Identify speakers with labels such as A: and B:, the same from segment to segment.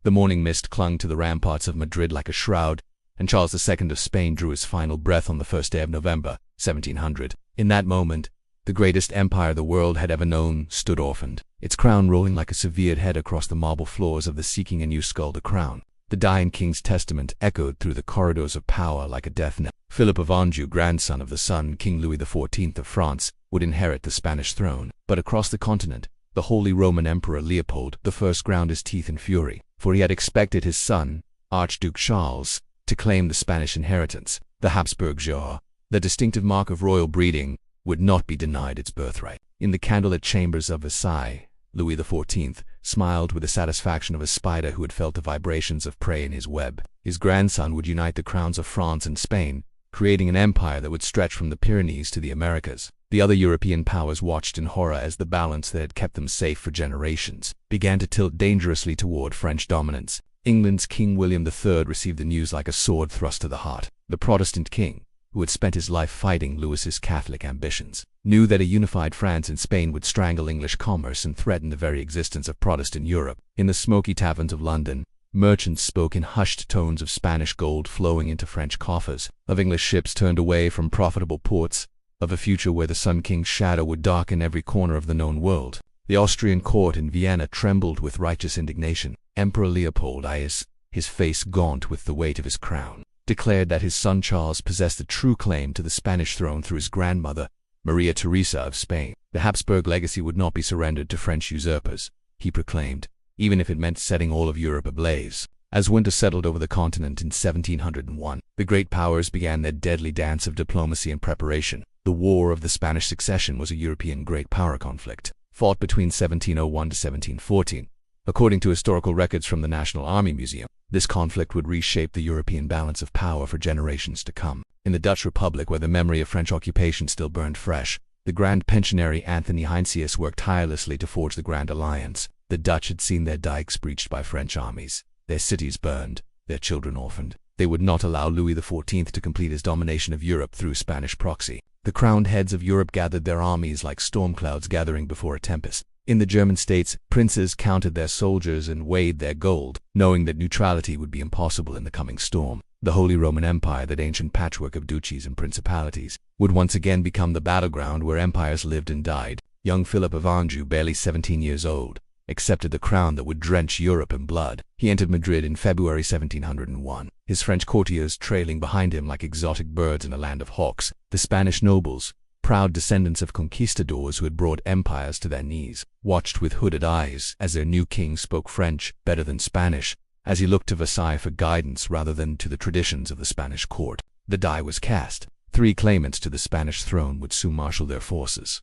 A: The morning mist clung to the ramparts of Madrid like a shroud, and Charles II of Spain drew his final breath on the first day of November, 1700. In that moment, the greatest empire the world had ever known stood orphaned, its crown rolling like a severed head across the marble floors of the seeking a new skull to crown. The dying king's testament echoed through the corridors of power like a death knell. Philip of Anjou, grandson of the son King Louis XIV of France, would inherit the Spanish throne. But across the continent, the Holy Roman Emperor Leopold I ground his teeth in fury, for he had expected his son, Archduke Charles, to claim the Spanish inheritance. The Habsburg genre, the distinctive mark of royal breeding, would not be denied its birthright. In the candlelit chambers of Versailles, Louis XIV smiled with the satisfaction of a spider who had felt the vibrations of prey in his web. His grandson would unite the crowns of France and Spain, creating an empire that would stretch from the Pyrenees to the Americas. The other European powers watched in horror as the balance that had kept them safe for generations began to tilt dangerously toward French dominance. England's King William III received the news like a sword thrust to the heart. The Protestant king, who had spent his life fighting Louis's Catholic ambitions, knew that a unified France and Spain would strangle English commerce and threaten the very existence of Protestant Europe. In the smoky taverns of London, merchants spoke in hushed tones of Spanish gold flowing into French coffers, of English ships turned away from profitable ports, of a future where the Sun King's shadow would darken every corner of the known world. The Austrian court in Vienna trembled with righteous indignation. Emperor Leopold I, his face gaunt with the weight of his crown, declared that his son Charles possessed the true claim to the Spanish throne through his grandmother, Maria Theresa of Spain. The Habsburg legacy would not be surrendered to French usurpers, he proclaimed, even if it meant setting all of Europe ablaze. As winter settled over the continent in 1701, the great powers began their deadly dance of diplomacy and preparation. The War of the Spanish Succession was a European great power conflict, fought between 1701 to 1714. According to historical records from the National Army Museum, this conflict would reshape the European balance of power for generations to come. In the Dutch Republic, where the memory of French occupation still burned fresh, the Grand Pensionary Anthony Heinsius worked tirelessly to forge the Grand Alliance. The Dutch had seen their dikes breached by French armies, their cities burned, their children orphaned. They would not allow Louis XIV to complete his domination of Europe through Spanish proxy. The crowned heads of Europe gathered their armies like storm clouds gathering before a tempest. In the German states, princes counted their soldiers and weighed their gold, knowing that neutrality would be impossible in the coming storm. The Holy Roman Empire, that ancient patchwork of duchies and principalities, would once again become the battleground where empires lived and died. Young Philip of Anjou, barely 17 years old, accepted the crown that would drench Europe in blood. He entered Madrid in February 1701, his French courtiers trailing behind him like exotic birds in a land of hawks. The Spanish nobles, proud descendants of conquistadors who had brought empires to their knees, watched with hooded eyes as their new king spoke French better than Spanish, as he looked to Versailles for guidance rather than to the traditions of the Spanish court. The die was cast. 3 claimants to the Spanish throne would soon marshal their forces.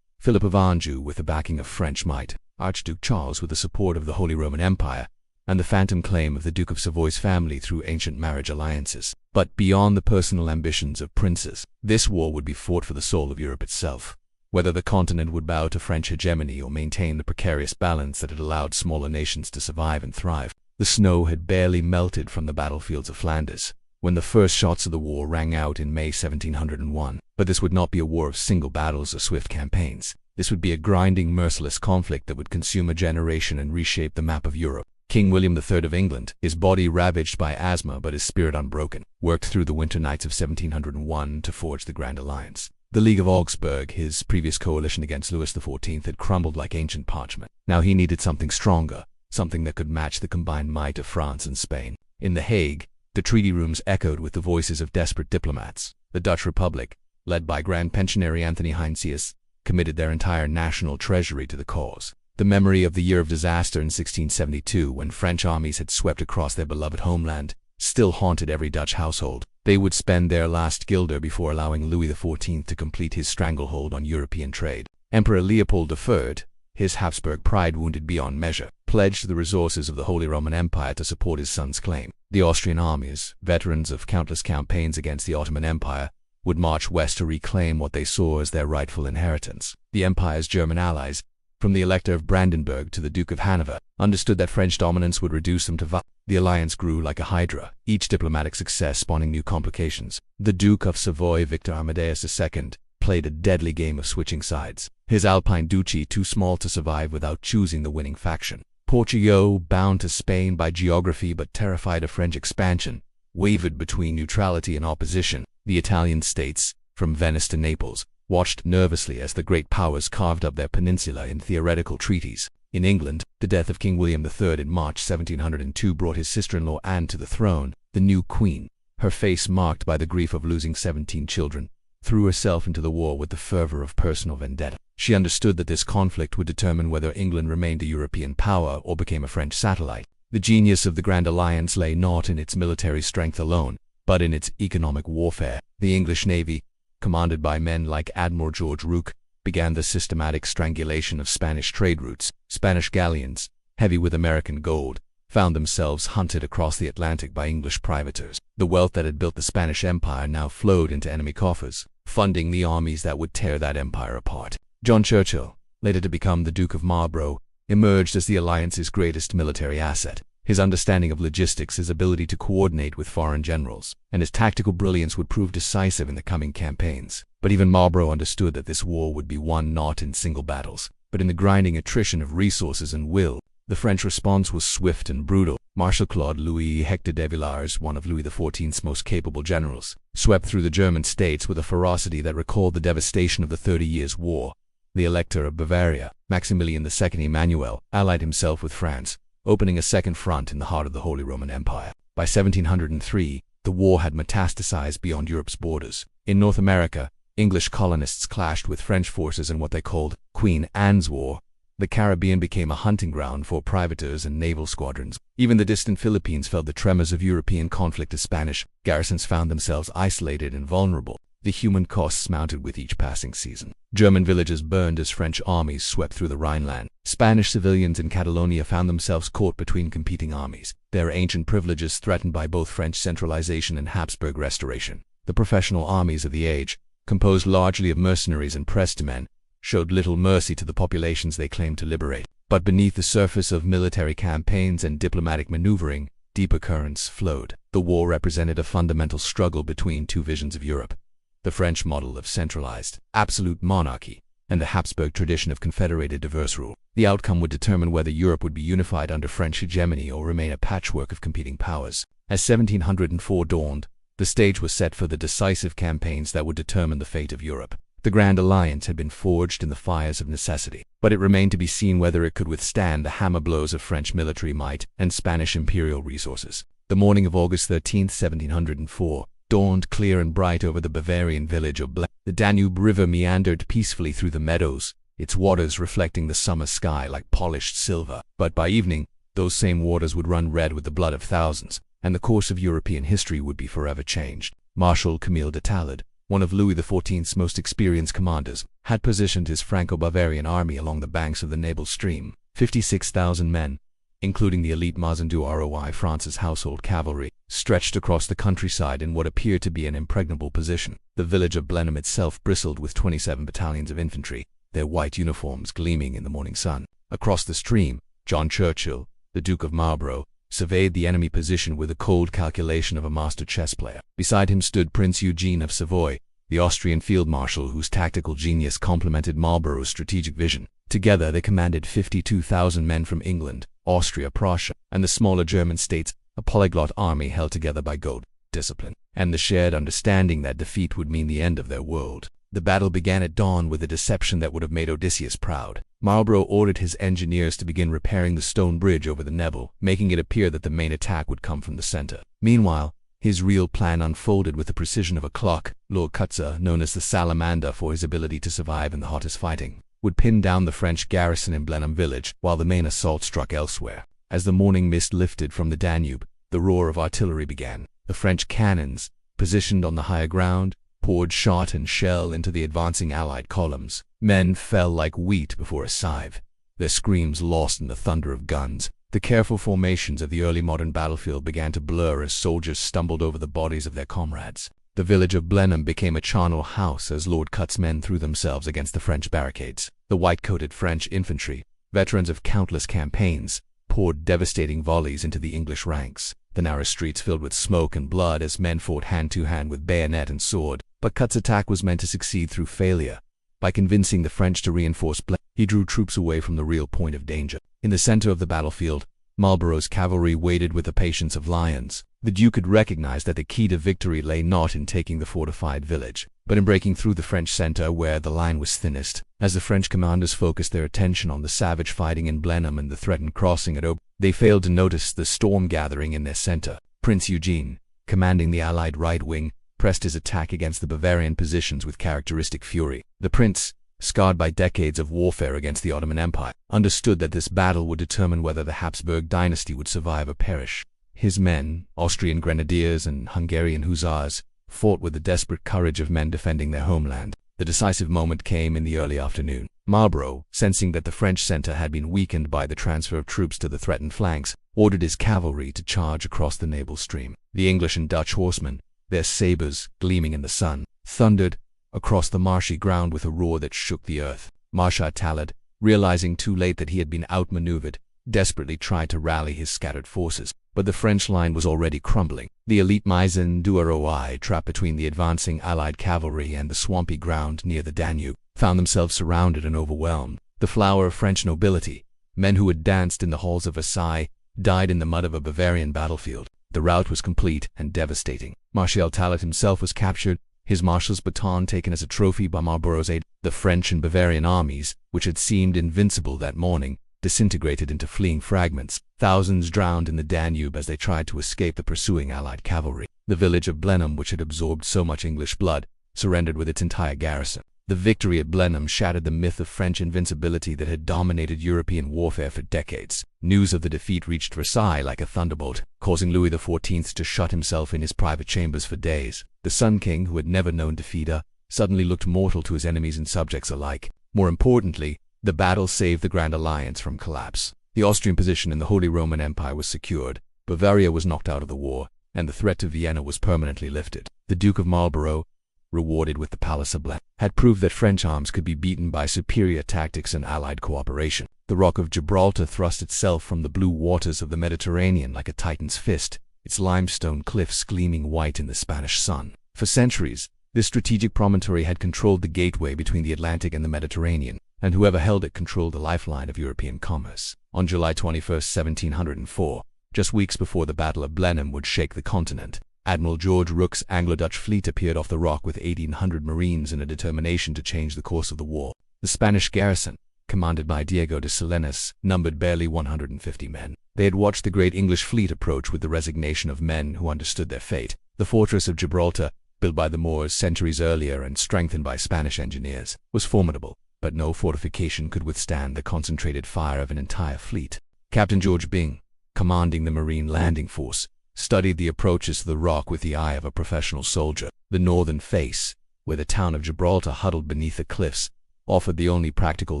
A: Philip of Anjou with the backing of French might, Archduke Charles with the support of the Holy Roman Empire, and the phantom claim of the Duke of Savoy's family through ancient marriage alliances. But beyond the personal ambitions of princes, this war would be fought for the soul of Europe itself. Whether the continent would bow to French hegemony or maintain the precarious balance that had allowed smaller nations to survive and thrive. The snow had barely melted from the battlefields of Flanders when the first shots of the war rang out in May 1701. But this would not be a war of single battles or swift campaigns. This would be a grinding, merciless conflict that would consume a generation and reshape the map of Europe. King William III of England, his body ravaged by asthma but his spirit unbroken, worked through the winter nights of 1701 to forge the Grand Alliance. The League of Augsburg, his previous coalition against Louis XIV, had crumbled like ancient parchment. Now he needed something stronger, something that could match the combined might of France and Spain. In The Hague, the treaty rooms echoed with the voices of desperate diplomats. The Dutch Republic, led by Grand Pensionary Anthony Heinsius, committed their entire national treasury to the cause. The memory of the year of disaster in 1672, when French armies had swept across their beloved homeland, still haunted every Dutch household. They would spend their last guilder before allowing Louis XIV to complete his stranglehold on European trade. Emperor Leopold III, his Habsburg pride wounded beyond measure, pledged the resources of the Holy Roman Empire to support his son's claim. The Austrian armies, veterans of countless campaigns against the Ottoman Empire, would march west to reclaim what they saw as their rightful inheritance. The empire's German allies, from the Elector of Brandenburg to the Duke of Hanover, understood that French dominance would reduce them to vassals. The alliance grew like a hydra, each diplomatic success spawning new complications. The Duke of Savoy, Victor Amadeus II, played a deadly game of switching sides, his Alpine duchy too small to survive without choosing the winning faction. Portugal, bound to Spain by geography but terrified of French expansion, wavered between neutrality and opposition. The Italian states, from Venice to Naples, watched nervously as the great powers carved up their peninsula in theoretical treaties. In England, the death of King William III in March 1702 brought his sister-in-law Anne to the throne. The new queen, her face marked by the grief of losing 17 children, threw herself into the war with the fervor of personal vendetta. She understood that this conflict would determine whether England remained a European power or became a French satellite. The genius of the Grand Alliance lay not in its military strength alone, but in its economic warfare. The English Navy, commanded by men like Admiral George Rooke, began the systematic strangulation of Spanish trade routes. Spanish galleons, heavy with American gold, found themselves hunted across the Atlantic by English privateers. The wealth that had built the Spanish Empire now flowed into enemy coffers, funding the armies that would tear that empire apart. John Churchill, later to become the Duke of Marlborough, emerged as the alliance's greatest military asset. His understanding of logistics, his ability to coordinate with foreign generals, and his tactical brilliance would prove decisive in the coming campaigns. But even Marlborough understood that this war would be won not in single battles, but in the grinding attrition of resources and will. The French response was swift and brutal. Marshal Claude Louis Hector de Villars, one of Louis XIV's most capable generals, swept through the German states with a ferocity that recalled the devastation of the 30 Years' War. The Elector of Bavaria, Maximilian II Emmanuel, allied himself with France, opening a second front in the heart of the Holy Roman Empire. By 1703, the war had metastasized beyond Europe's borders. In North America, English colonists clashed with French forces in what they called Queen Anne's War. The Caribbean became a hunting ground for privateers and naval squadrons. Even the distant Philippines felt the tremors of European conflict as Spanish garrisons found themselves isolated and vulnerable. The human costs mounted with each passing season. German villages burned as French armies swept through the Rhineland. Spanish civilians in Catalonia found themselves caught between competing armies, their ancient privileges threatened by both French centralization and Habsburg restoration. The professional armies of the age, composed largely of mercenaries and pressed men, showed little mercy to the populations they claimed to liberate. But beneath the surface of military campaigns and diplomatic maneuvering, deeper currents flowed. The war represented a fundamental struggle between two visions of Europe: the French model of centralized, absolute monarchy, and the Habsburg tradition of confederated diverse rule. The outcome would determine whether Europe would be unified under French hegemony or remain a patchwork of competing powers. As 1704 dawned, the stage was set for the decisive campaigns that would determine the fate of Europe. The Grand Alliance had been forged in the fires of necessity, but it remained to be seen whether it could withstand the hammer blows of French military might and Spanish imperial resources. The morning of August 13, 1704, dawned clear and bright over the Bavarian village of Blenheim. The Danube River meandered peacefully through the meadows, its waters reflecting the summer sky like polished silver. But by evening, those same waters would run red with the blood of thousands, and the course of European history would be forever changed. Marshal Camille de Talleyrand, one of Louis XIV's most experienced commanders, had positioned his Franco-Bavarian army along the banks of the Nebel stream. 56,000 men, including the elite Mazendu Roi France's household cavalry, stretched across the countryside in what appeared to be an impregnable position. The village of Blenheim itself bristled with 27 battalions of infantry, their white uniforms gleaming in the morning sun. Across the stream, John Churchill, the Duke of Marlborough, surveyed the enemy position with the cold calculation of a master chess player. Beside him stood Prince Eugene of Savoy, the Austrian field marshal whose tactical genius complemented Marlborough's strategic vision. Together they commanded 52,000 men from England, Austria, Prussia, and the smaller German states, a polyglot army held together by gold, discipline, and the shared understanding that defeat would mean the end of their world. The battle began at dawn with a deception that would have made Odysseus proud. Marlborough ordered his engineers to begin repairing the stone bridge over the Nebel, making it appear that the main attack would come from the center. Meanwhile, his real plan unfolded with the precision of a clock. Lord Cutzar, known as the Salamander for his ability to survive in the hottest fighting, would pin down the French garrison in Blenheim village while the main assault struck elsewhere. As the morning mist lifted from the Danube, the roar of artillery began. The French cannons, positioned on the higher ground, poured shot and shell into the advancing Allied columns. Men fell like wheat before a scythe, their screams lost in the thunder of guns. The careful formations of the early modern battlefield began to blur as soldiers stumbled over the bodies of their comrades. The village of Blenheim became a charnel house as Lord Cut's men threw themselves against the French barricades. The white-coated French infantry, veterans of countless campaigns, poured devastating volleys into the English ranks. The narrow streets filled with smoke and blood as men fought hand-to-hand with bayonet and sword. But Cut's attack was meant to succeed through failure. By convincing the French to reinforce Blenheim, He drew troops away from the real point of danger. In the center of the battlefield, Marlborough's cavalry waited with the patience of lions. The Duke had recognized that the key to victory lay not in taking the fortified village, but in breaking through the French center where the line was thinnest. As the French commanders focused their attention on the savage fighting in Blenheim and the threatened crossing at Aube, they failed to notice the storm gathering in their center. Prince Eugene, commanding the Allied right wing, pressed his attack against the Bavarian positions with characteristic fury. The prince, scarred by decades of warfare against the Ottoman Empire, understood that this battle would determine whether the Habsburg dynasty would survive or perish. His men, Austrian grenadiers and Hungarian hussars, fought with the desperate courage of men defending their homeland. The decisive moment came in the early afternoon. Marlborough, sensing that the French center had been weakened by the transfer of troops to the threatened flanks, ordered his cavalry to charge across the Navel stream. The English and Dutch horsemen, their sabers gleaming in the sun, thundered across the marshy ground with a roar that shook the earth. Marshal Talad, realizing too late that he had been outmaneuvered, desperately tried to rally his scattered forces, but the French line was already crumbling. The elite Maison du Roi, trapped between the advancing Allied cavalry and the swampy ground near the Danube, found themselves surrounded and overwhelmed. The flower of French nobility, men who had danced in the halls of Versailles, died in the mud of a Bavarian battlefield. The rout was complete and devastating. Marshal Talad himself was captured, his marshal's baton taken as a trophy by Marlborough's aide. The French and Bavarian armies, which had seemed invincible that morning, disintegrated into fleeing fragments. Thousands drowned in the Danube as they tried to escape the pursuing Allied cavalry. The village of Blenheim, which had absorbed so much English blood, surrendered with its entire garrison. The victory at Blenheim shattered the myth of French invincibility that had dominated European warfare for decades. News of the defeat reached Versailles like a thunderbolt, causing Louis XIV to shut himself in his private chambers for days. The Sun King, who had never known defeat, suddenly looked mortal to his enemies and subjects alike. More importantly, the battle saved the Grand Alliance from collapse. The Austrian position in the Holy Roman Empire was secured, Bavaria was knocked out of the war, and the threat to Vienna was permanently lifted. The Duke of Marlborough, rewarded with the Palace of Blenheim, had proved that French arms could be beaten by superior tactics and Allied cooperation. The Rock of Gibraltar thrust itself from the blue waters of the Mediterranean like a titan's fist, its limestone cliffs gleaming white in the Spanish sun. For centuries, this strategic promontory had controlled the gateway between the Atlantic and the Mediterranean, and whoever held it controlled the lifeline of European commerce. On July 21, 1704, just weeks before the Battle of Blenheim would shake the continent, Admiral George Rooke's Anglo-Dutch fleet appeared off the Rock with 1,800 Marines in a determination to change the course of the war. The Spanish garrison, commanded by Diego de Salinas, numbered barely 150 men. They had watched the great English fleet approach with the resignation of men who understood their fate. The fortress of Gibraltar, built by the Moors centuries earlier and strengthened by Spanish engineers, was formidable, but no fortification could withstand the concentrated fire of an entire fleet. Captain George Byng, commanding the Marine Landing Force, studied the approaches to the Rock with the eye of a professional soldier. The northern face, where the town of Gibraltar huddled beneath the cliffs, offered the only practical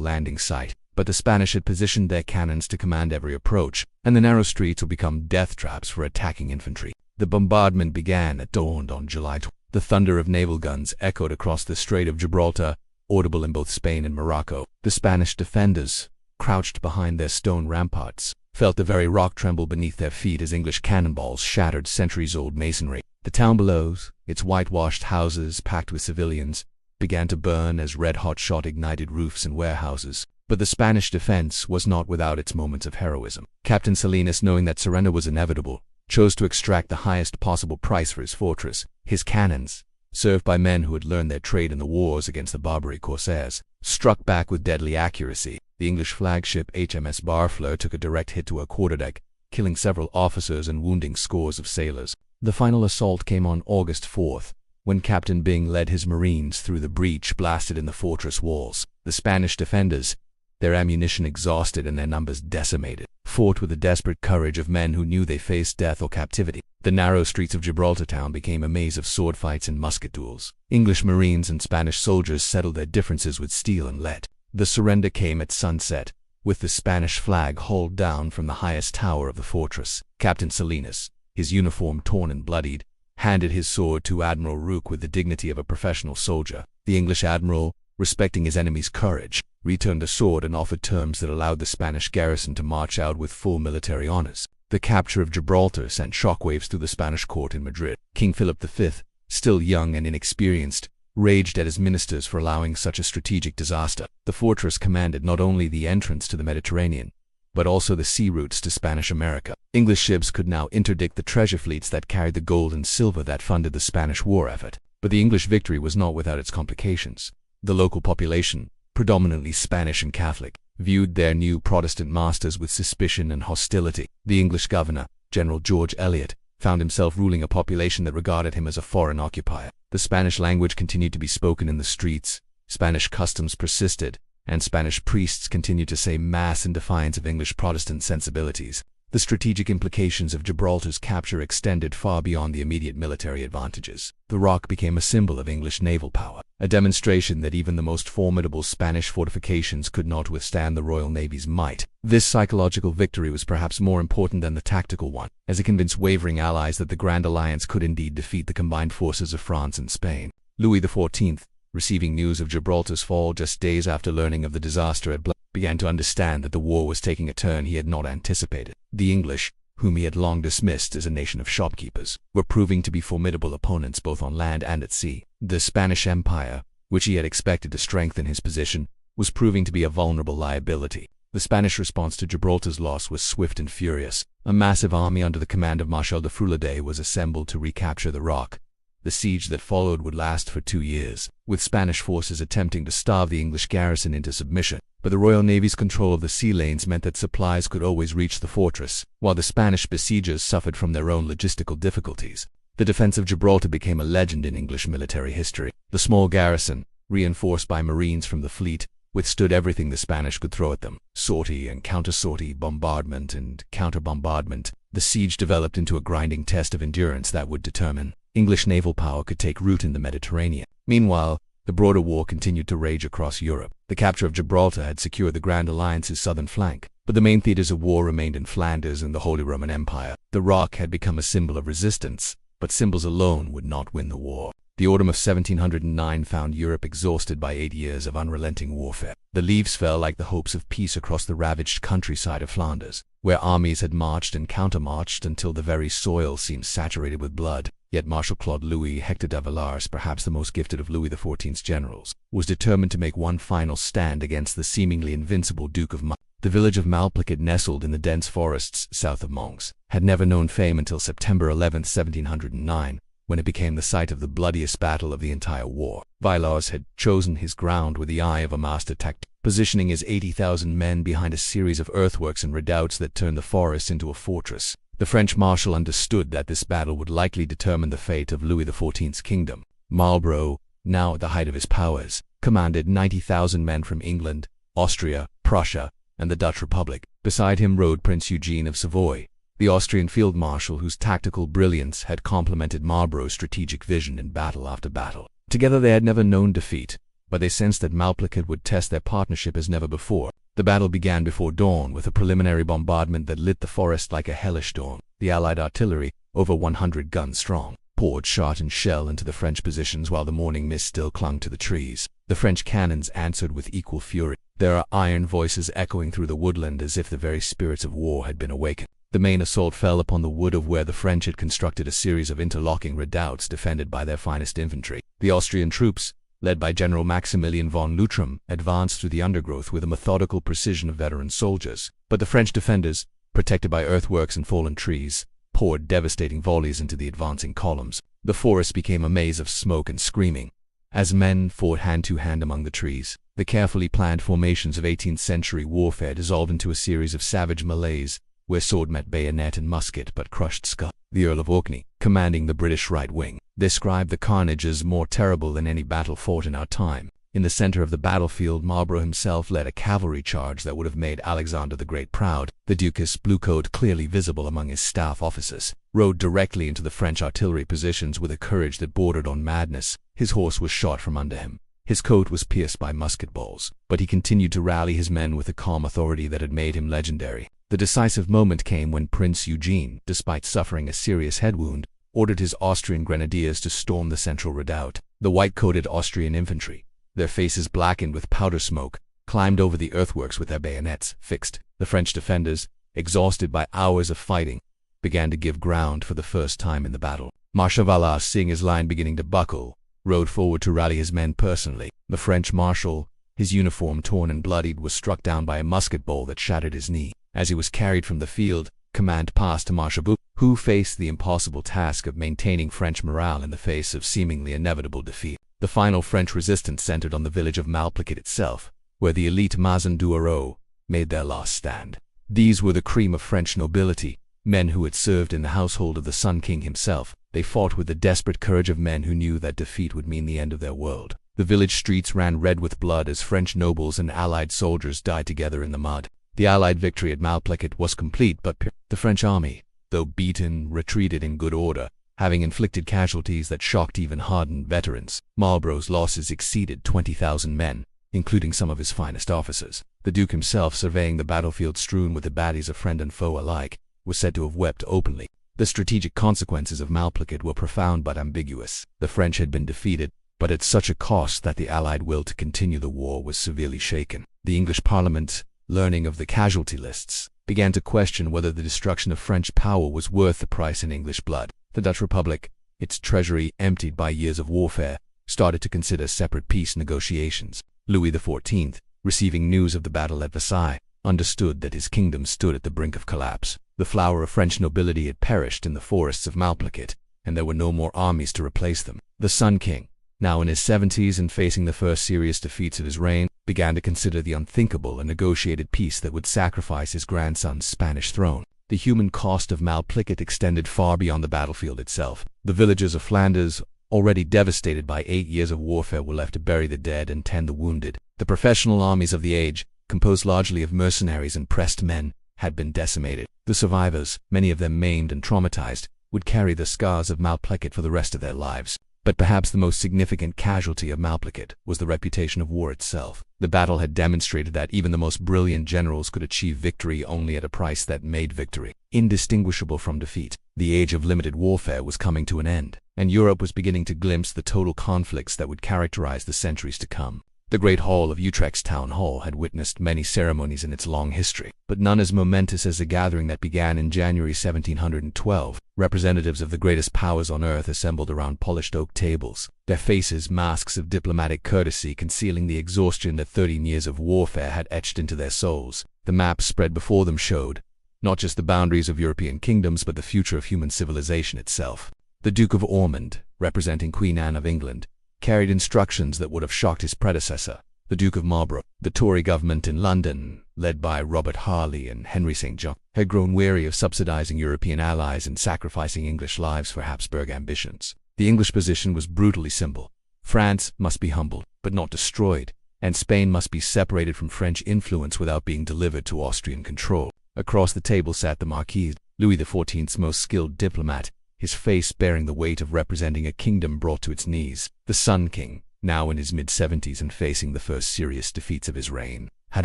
A: landing site, but the Spanish had positioned their cannons to command every approach, and the narrow streets would become death traps for attacking infantry. The bombardment began at dawn on July 20. The thunder of naval guns echoed across the Strait of Gibraltar, audible in both Spain and Morocco. The Spanish defenders, crouched behind their stone ramparts, felt the very rock tremble beneath their feet as English cannonballs shattered centuries-old masonry. The town below, its whitewashed houses packed with civilians, began to burn as red-hot shot ignited roofs and warehouses. But the Spanish defense was not without its moments of heroism. Captain Salinas, knowing that surrender was inevitable, chose to extract the highest possible price for his fortress. His cannons, served by men who had learned their trade in the wars against the Barbary corsairs, struck back with deadly accuracy. The English flagship HMS Barfleur took a direct hit to her quarterdeck, killing several officers and wounding scores of sailors. The final assault came on August 4th, when Captain Byng led his Marines through the breach blasted in the fortress walls. The Spanish defenders, their ammunition exhausted and their numbers decimated, fought with the desperate courage of men who knew they faced death or captivity. The narrow streets of Gibraltar town became a maze of sword fights and musket duels. English Marines and Spanish soldiers settled their differences with steel and lead. The surrender came at sunset, with the Spanish flag hauled down from the highest tower of the fortress. Captain Salinas, his uniform torn and bloodied, handed his sword to Admiral Rooke with the dignity of a professional soldier. The English admiral, respecting his enemy's courage, returned the sword and offered terms that allowed the Spanish garrison to march out with full military honors. The capture of Gibraltar sent shockwaves through the Spanish court in Madrid. King Philip V, still young and inexperienced, raged at his ministers for allowing such a strategic disaster. The fortress commanded not only the entrance to the Mediterranean, but also the sea routes to Spanish America. English ships could now interdict the treasure fleets that carried the gold and silver that funded the Spanish war effort. But the English victory was not without its complications. The local population, predominantly Spanish and Catholic, viewed their new Protestant masters with suspicion and hostility. The English governor, General George Eliot, found himself ruling a population that regarded him as a foreign occupier. The Spanish language continued to be spoken in the streets, Spanish customs persisted, and Spanish priests continued to say Mass in defiance of English Protestant sensibilities. The strategic implications of Gibraltar's capture extended far beyond the immediate military advantages. The rock became a symbol of English naval power, a demonstration that even the most formidable Spanish fortifications could not withstand the Royal Navy's might. This psychological victory was perhaps more important than the tactical one, as it convinced wavering allies that the Grand Alliance could indeed defeat the combined forces of France and Spain. Louis XIV, receiving news of Gibraltar's fall just days after learning of the disaster at Blois, began to understand that the war was taking a turn he had not anticipated. The English, whom he had long dismissed as a nation of shopkeepers, were proving to be formidable opponents both on land and at sea. The Spanish Empire, which he had expected to strengthen his position, was proving to be a vulnerable liability. The Spanish response to Gibraltar's loss was swift and furious. A massive army under the command of Marshal de Frouillardet was assembled to recapture the rock. The siege that followed would last for 2 years, with Spanish forces attempting to starve the English garrison into submission. But the Royal Navy's control of the sea lanes meant that supplies could always reach the fortress, while the Spanish besiegers suffered from their own logistical difficulties. The defense of Gibraltar became a legend in English military history. The small garrison, reinforced by marines from the fleet, withstood everything the Spanish could throw at them. Sortie and counter-sortie, bombardment and counter-bombardment. The siege developed into a grinding test of endurance that would determine English naval power could take root in the Mediterranean. Meanwhile, the broader war continued to rage across Europe. The capture of Gibraltar had secured the Grand Alliance's southern flank, but the main theaters of war remained in Flanders and the Holy Roman Empire. The rock had become a symbol of resistance, but symbols alone would not win the war. The autumn of 1709 found Europe exhausted by 8 years of unrelenting warfare. The leaves fell like the hopes of peace across the ravaged countryside of Flanders, where armies had marched and countermarched until the very soil seemed saturated with blood. Yet Marshal Claude Louis Hector de Villars, perhaps the most gifted of Louis XIV's generals, was determined to make one final stand against the seemingly invincible Duke of Mons. The village of Malplaquet, nestled in the dense forests south of Mons, had never known fame until September 11, 1709, when it became the site of the bloodiest battle of the entire war. Villars had chosen his ground with the eye of a master tactician, positioning his 80,000 men behind a series of earthworks and redoubts that turned the forest into a fortress. The French marshal understood that this battle would likely determine the fate of Louis XIV's kingdom. Marlborough, now at the height of his powers, commanded 90,000 men from England, Austria, Prussia, and the Dutch Republic. Beside him rode Prince Eugene of Savoy, the Austrian field marshal whose tactical brilliance had complemented Marlborough's strategic vision in battle after battle. Together they had never known defeat, but they sensed that Malplaquet would test their partnership as never before. The battle began before dawn with a preliminary bombardment that lit the forest like a hellish dawn. The Allied artillery, over 100 guns strong, poured shot and shell into the French positions while the morning mist still clung to the trees. The French cannons answered with equal fury, their iron voices echoing through the woodland as if the very spirits of war had been awakened. The main assault fell upon the wood of where the French had constructed a series of interlocking redoubts defended by their finest infantry. The Austrian troops, led by General Maximilian von Leutram, advanced through the undergrowth with the methodical precision of veteran soldiers. But the French defenders, protected by earthworks and fallen trees, poured devastating volleys into the advancing columns. The forest became a maze of smoke and screaming, as men fought hand-to-hand among the trees. The carefully planned formations of 18th-century warfare dissolved into a series of savage melees, where sword met bayonet and musket but crushed skull. The Earl of Orkney, commanding the British right wing, described the carnage as more terrible than any battle fought in our time. In the center of the battlefield, Marlborough himself led a cavalry charge that would have made Alexander the Great proud. The Duke's blue coat, clearly visible among his staff officers, rode directly into the French artillery positions with a courage that bordered on madness. His horse was shot from under him. His coat was pierced by musket balls, but he continued to rally his men with the calm authority that had made him legendary. The decisive moment came when Prince Eugene, despite suffering a serious head wound, ordered his Austrian grenadiers to storm the central redoubt. The white-coated Austrian infantry, their faces blackened with powder smoke, climbed over the earthworks with their bayonets fixed. The French defenders, exhausted by hours of fighting, began to give ground for the first time in the battle. Marshal Villars, seeing his line beginning to buckle, rode forward to rally his men personally. The French marshal, his uniform torn and bloodied, was struck down by a musket ball that shattered his knee. As he was carried from the field, command passed to Marshal Bou, who faced the impossible task of maintaining French morale in the face of seemingly inevitable defeat. The final French resistance centered on the village of Malplaquet itself, where the elite Mazan Douareaux made their last stand. These were the cream of French nobility, men who had served in the household of the Sun King himself. They fought with the desperate courage of men who knew that defeat would mean the end of their world. The village streets ran red with blood as French nobles and Allied soldiers died together in the mud. The Allied victory at Malplaquet was complete, but the French army, though beaten, retreated in good order, having inflicted casualties that shocked even hardened veterans. Marlborough's losses exceeded 20,000 men, including some of his finest officers. The Duke himself, surveying the battlefield strewn with the bodies of friend and foe alike, was said to have wept openly. The strategic consequences of Malplaquet were profound but ambiguous. The French had been defeated, but at such a cost that the Allied will to continue the war was severely shaken. The English Parliament, learning of the casualty lists, began to question whether the destruction of French power was worth the price in English blood. The Dutch Republic, its treasury emptied by years of warfare, started to consider separate peace negotiations. Louis XIV, receiving news of the battle at Versailles, understood that his kingdom stood at the brink of collapse. The flower of French nobility had perished in the forests of Malplaquet, and there were no more armies to replace them. The Sun King, now in his 70s and facing the first serious defeats of his reign, began to consider the unthinkable, a negotiated peace that would sacrifice his grandson's Spanish throne. The human cost of Malplaquet extended far beyond the battlefield itself. The villages of Flanders, already devastated by 8 years of warfare, were left to bury the dead and tend the wounded. The professional armies of the age, composed largely of mercenaries and pressed men, had been decimated. The survivors, many of them maimed and traumatized, would carry the scars of Malplaquet for the rest of their lives. But perhaps the most significant casualty of Malplaquet was the reputation of war itself. The battle had demonstrated that even the most brilliant generals could achieve victory only at a price that made victory indistinguishable from defeat. The age of limited warfare was coming to an end, and Europe was beginning to glimpse the total conflicts that would characterize the centuries to come. The Great Hall of Utrecht's Town Hall had witnessed many ceremonies in its long history, but none as momentous as the gathering that began in January 1712. Representatives of the greatest powers on earth assembled around polished oak tables, their faces masks of diplomatic courtesy concealing the exhaustion that 13 years of warfare had etched into their souls. The map spread before them showed not just the boundaries of European kingdoms, but the future of human civilization itself. The Duke of Ormond, representing Queen Anne of England, carried instructions that would have shocked his predecessor, the Duke of Marlborough. The Tory government in London, led by Robert Harley and Henry St. John, had grown weary of subsidizing European allies and sacrificing English lives for Habsburg ambitions. The English position was brutally simple. France must be humbled, but not destroyed, and Spain must be separated from French influence without being delivered to Austrian control. Across the table sat the Marquis, Louis XIV's most skilled diplomat, his face bearing the weight of representing a kingdom brought to its knees. The Sun King, now in his mid-70s and facing the first serious defeats of his reign, had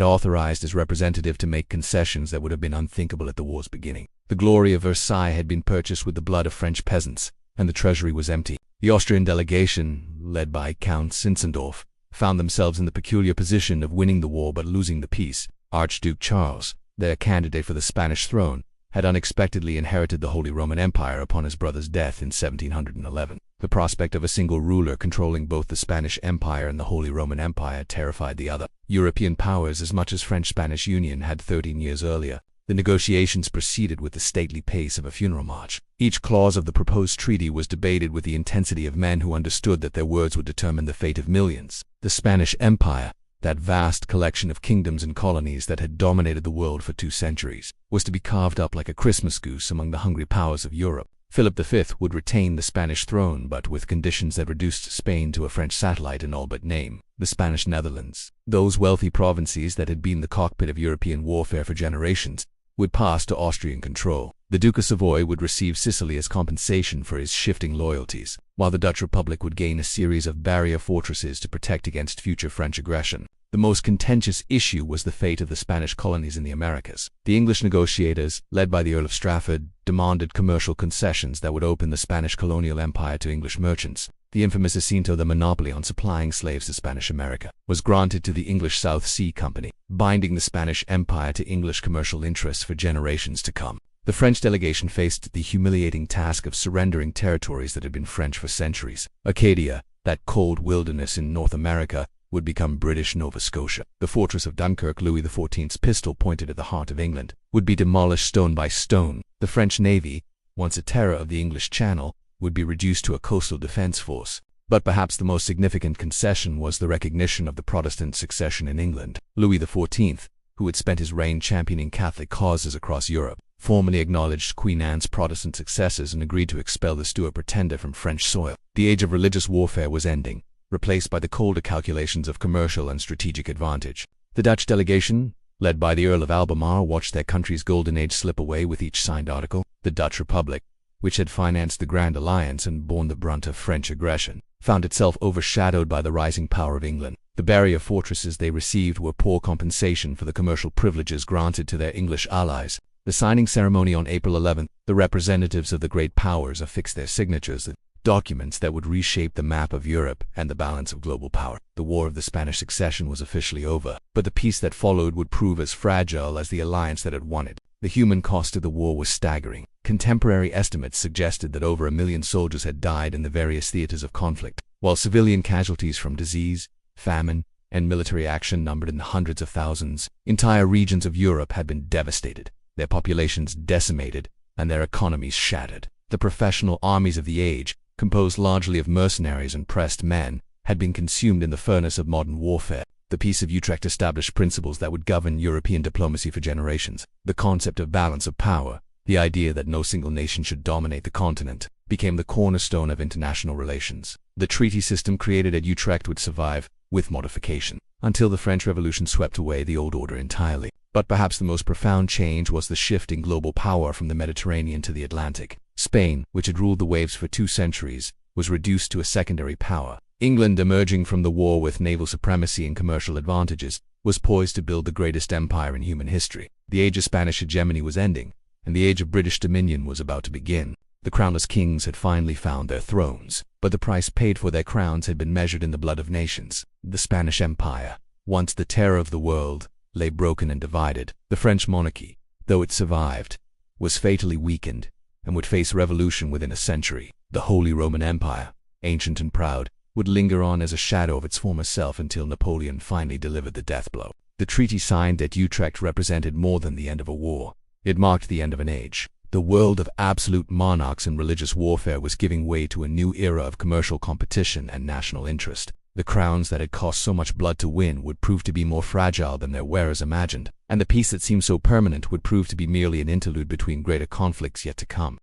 A: authorized his representative to make concessions that would have been unthinkable at the war's beginning. The glory of Versailles had been purchased with the blood of French peasants, and the treasury was empty. The Austrian delegation, led by Count Zinzendorf, found themselves in the peculiar position of winning the war but losing the peace. Archduke Charles, their candidate for the Spanish throne, had unexpectedly inherited the Holy Roman Empire upon his brother's death in 1711. The prospect of a single ruler controlling both the Spanish Empire and the Holy Roman Empire terrified the other European powers as much as French-Spanish union had 13 years earlier. The negotiations proceeded with the stately pace of a funeral march. Each clause of the proposed treaty was debated with the intensity of men who understood that their words would determine the fate of millions. The Spanish Empire, that vast collection of kingdoms and colonies that had dominated the world for 2 centuries, was to be carved up like a Christmas goose among the hungry powers of Europe. Philip V would retain the Spanish throne, but with conditions that reduced Spain to a French satellite in all but name. The Spanish Netherlands, those wealthy provinces that had been the cockpit of European warfare for generations, would pass to Austrian control. The Duke of Savoy would receive Sicily as compensation for his shifting loyalties, while the Dutch Republic would gain a series of barrier fortresses to protect against future French aggression. The most contentious issue was the fate of the Spanish colonies in the Americas. The English negotiators, led by the Earl of Strafford, demanded commercial concessions that would open the Spanish colonial empire to English merchants. The infamous Jacinto, the monopoly on supplying slaves to Spanish America, was granted to the English South Sea Company, binding the Spanish Empire to English commercial interests for generations to come. The French delegation faced the humiliating task of surrendering territories that had been French for centuries. Acadia, That cold wilderness in North America would become British Nova Scotia. The fortress of Dunkirk, Louis XIV's pistol pointed at the heart of England, would be demolished stone by stone. The French Navy, once a terror of the English Channel, would be reduced to a coastal defense force. But perhaps the most significant concession was the recognition of the Protestant succession in England. Louis XIV, who had spent his reign championing Catholic causes across Europe, formally acknowledged Queen Anne's Protestant successors and agreed to expel the Stuart pretender from French soil. The age of religious warfare was ending, replaced by the colder calculations of commercial and strategic advantage. The Dutch delegation, led by the Earl of Albemarle, watched their country's golden age slip away with each signed article. The Dutch Republic, which had financed the Grand Alliance and borne the brunt of French aggression, found itself overshadowed by the rising power of England. The barrier fortresses they received were poor compensation for the commercial privileges granted to their English allies. The signing ceremony on April 11th, the representatives of the great powers affixed their signatures, documents that would reshape the map of Europe and the balance of global power. The War of the Spanish Succession was officially over, but the peace that followed would prove as fragile as the alliance that had won it. The human cost of the war was staggering. Contemporary estimates suggested that over 1 million soldiers had died in the various theaters of conflict, while civilian casualties from disease, famine, and military action numbered in the hundreds of thousands. Entire regions of Europe had been devastated, their populations decimated, and their economies shattered. The professional armies of the age, composed largely of mercenaries and pressed men, had been consumed in the furnace of modern warfare. The Peace of Utrecht established principles that would govern European diplomacy for generations. The concept of balance of power, the idea that no single nation should dominate the continent, became the cornerstone of international relations. The treaty system created at Utrecht would survive, with modification, until the French Revolution swept away the old order entirely. But perhaps the most profound change was the shift in global power from the Mediterranean to the Atlantic. Spain, which had ruled the waves for 2 centuries, was reduced to a secondary power. England, emerging from the war with naval supremacy and commercial advantages, was poised to build the greatest empire in human history. The age of Spanish hegemony was ending, and the age of British dominion was about to begin. The crownless kings had finally found their thrones, but the price paid for their crowns had been measured in the blood of nations. The Spanish Empire, once the terror of the world, lay broken and divided. The French monarchy, though it survived, was fatally weakened and would face revolution within a century. The Holy Roman Empire, ancient and proud, would linger on as a shadow of its former self until Napoleon finally delivered the death blow. The treaty signed at Utrecht represented more than the end of a war. It marked the end of an age. The world of absolute monarchs and religious warfare was giving way to a new era of commercial competition and national interest. The crowns that had cost so much blood to win would prove to be more fragile than their wearers imagined, and the peace that seemed so permanent would prove to be merely an interlude between greater conflicts yet to come.